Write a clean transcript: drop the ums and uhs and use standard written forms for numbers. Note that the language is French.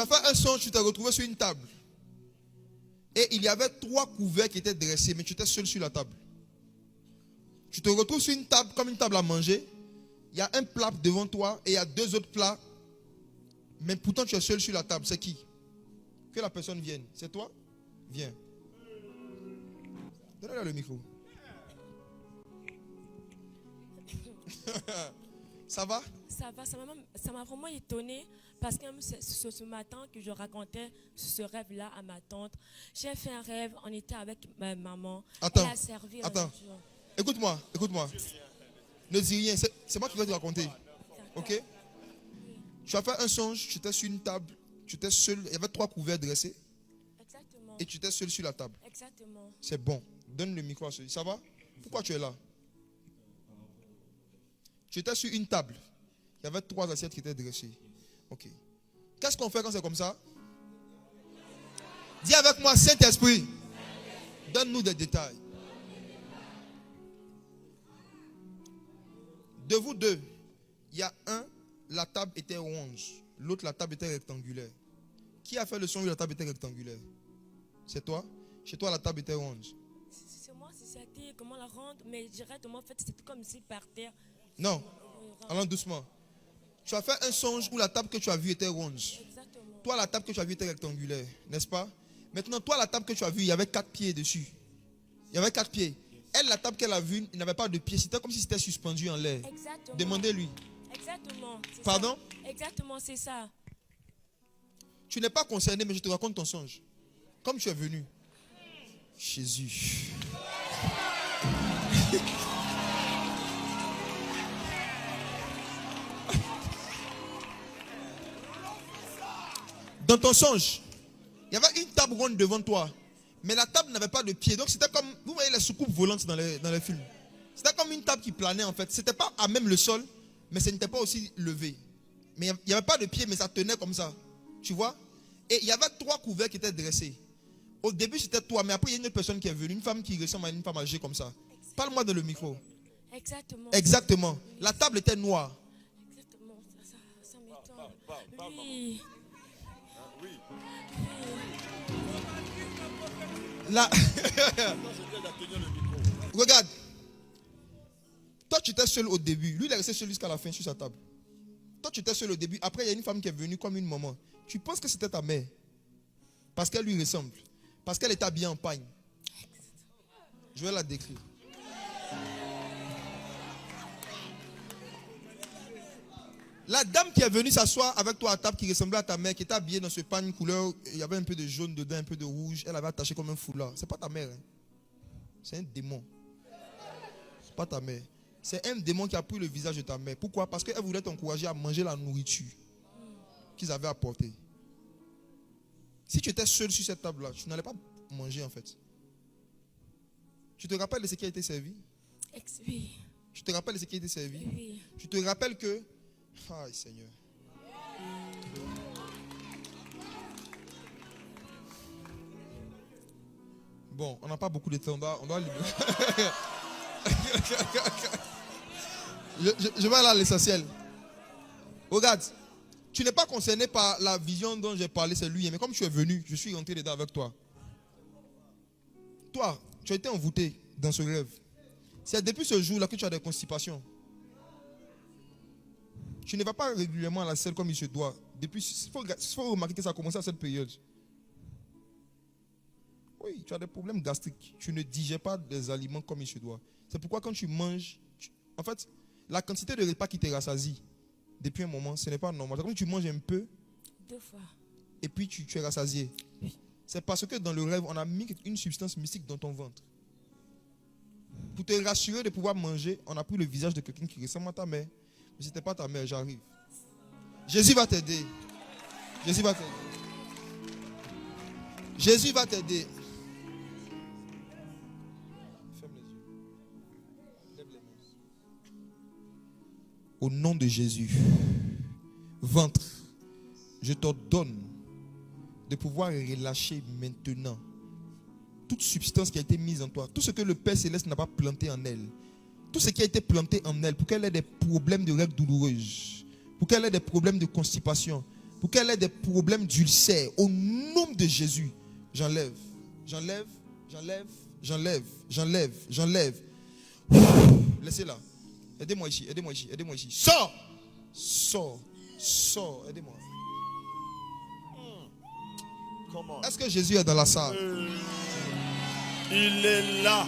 fait un songe, tu t'es retrouvé sur une table. Et il y avait 3 couverts qui étaient dressés, mais tu étais seul sur la table. Tu te retrouves sur une table, comme une table à manger. Il y a un plat devant toi et il y a 2 autres plats. Mais pourtant, tu es seul sur la table. C'est qui? Que la personne vienne. C'est toi? Viens. Donne-lui le micro. Ça va? Ça va, ça m'a vraiment étonnée parce que ce matin que je racontais ce rêve-là à ma tante, j'ai fait un rêve, on était avec ma maman. Attends, elle a servi attends. Écoute-moi. Ne dis rien, c'est moi qui vais te raconter. Ok? Tu as fait un songe, tu étais sur une table, tu étais seul, il y avait 3 couverts dressés. Exactement. Et tu étais seul sur la table. Exactement. C'est bon. Donne le micro à celui. Ça va? Pourquoi tu es là? Tu étais sur une table. Il y avait 3 assiettes qui étaient dressées. Ok. Qu'est-ce qu'on fait quand c'est comme ça? Dis avec moi, Saint-Esprit. Donne-nous des détails. De vous deux, il y a un, la table était ronde. L'autre, la table était rectangulaire. Qui a fait le son où la table était rectangulaire? C'est toi? Chez toi, la table était ronde. C'est moi, c'était comment la rendre, mais directement, en fait, c'était comme si par terre. Non, allons doucement. Tu as fait un songe où la table que tu as vue était ronde. Exactement. Toi, la table que tu as vue était rectangulaire, n'est-ce pas? Maintenant, toi, la table que tu as vue, il y avait 4 pieds dessus. Il y avait 4 pieds. Elle, la table qu'elle a vue, il n'avait pas de pieds. C'était comme si c'était suspendu en l'air. Exactement. Demandez-lui. Exactement. Pardon? Ça. Exactement, c'est ça. Tu n'es pas concerné, mais je te raconte ton songe. Comme tu es venu. Jésus. Dans ton songe, il y avait une table ronde devant toi. Mais la table n'avait pas de pied. Donc c'était comme, vous voyez les soucoupes volantes dans les films. C'était comme une table qui planait en fait. C'était pas à même le sol, mais ce n'était pas aussi levé. Mais il n'y avait pas de pied, mais ça tenait comme ça. Tu vois? Et il y avait 3 couverts qui étaient dressés. Au début c'était toi, mais après il y a une autre personne qui est venue. Une femme qui ressemble à une femme âgée comme ça. Parle-moi dans le micro. Exactement. Exactement. La table était noire. Exactement. Ça m'étonne. Oui. Là. Regarde. Toi, tu étais seul au début. Lui, il est resté seul jusqu'à la fin sur sa table. Toi, tu étais seul au début. Après, il y a une femme qui est venue comme une maman. Tu penses que c'était ta mère. Parce qu'elle lui ressemble. Parce qu'elle est habillée en pagne. Je vais la décrire. La dame qui est venue s'asseoir avec toi à table, qui ressemblait à ta mère, qui était habillée dans ce pagne couleur, il y avait un peu de jaune dedans, un peu de rouge. Elle avait attaché comme un foulard. C'est pas ta mère. Hein. C'est un démon. C'est pas ta mère. C'est un démon qui a pris le visage de ta mère. Pourquoi? Parce qu'elle voulait t'encourager à manger la nourriture qu'ils avaient apportée. Si tu étais seul sur cette table-là, tu n'allais pas manger en fait. Tu te rappelles de ce qui a été servi? Oui. Tu te rappelles de ce qui a été servi? Oui. Tu te rappelles que... Aïe Seigneur. Bon, on n'a pas beaucoup de temps. On doit je vais aller à l'essentiel. Regarde, tu n'es pas concerné par la vision dont j'ai parlé, c'est lui. Mais comme tu es venu, je suis rentré dedans avec toi. Toi, tu as été envoûté dans ce rêve. C'est depuis ce jour-là que tu as des constipations. Tu ne vas pas régulièrement à la selle comme il se doit. Depuis, il faut remarquer que ça a commencé à cette période. Oui, tu as des problèmes gastriques. Tu ne digères pas des aliments comme il se doit. C'est pourquoi quand tu manges, en fait, la quantité de repas qui te rassasie depuis un moment, ce n'est pas normal. C'est comme si tu manges un peu. 2 fois. Et puis tu es rassasié. C'est parce que dans le rêve, on a mis une substance mystique dans ton ventre. Pour te rassurer de pouvoir manger, on a pris le visage de quelqu'un qui ressemble à ta mère. Mais ce n'était pas ta mère, j'arrive. Jésus va t'aider. Jésus va t'aider. Jésus va t'aider. Ferme les yeux. Lève les mains. Au nom de Jésus, ventre, je t'ordonne de pouvoir relâcher maintenant toute substance qui a été mise en toi, tout ce que le Père Céleste n'a pas planté en elle. Tout ce qui a été planté en elle, pour qu'elle ait des problèmes de règles douloureuses, pour qu'elle ait des problèmes de constipation, pour qu'elle ait des problèmes d'ulcère. Au nom de Jésus, j'enlève. Laissez-la. Aidez-moi ici. Sors. Aidez-moi. Come on. Est-ce que Jésus est dans la salle? Il est là.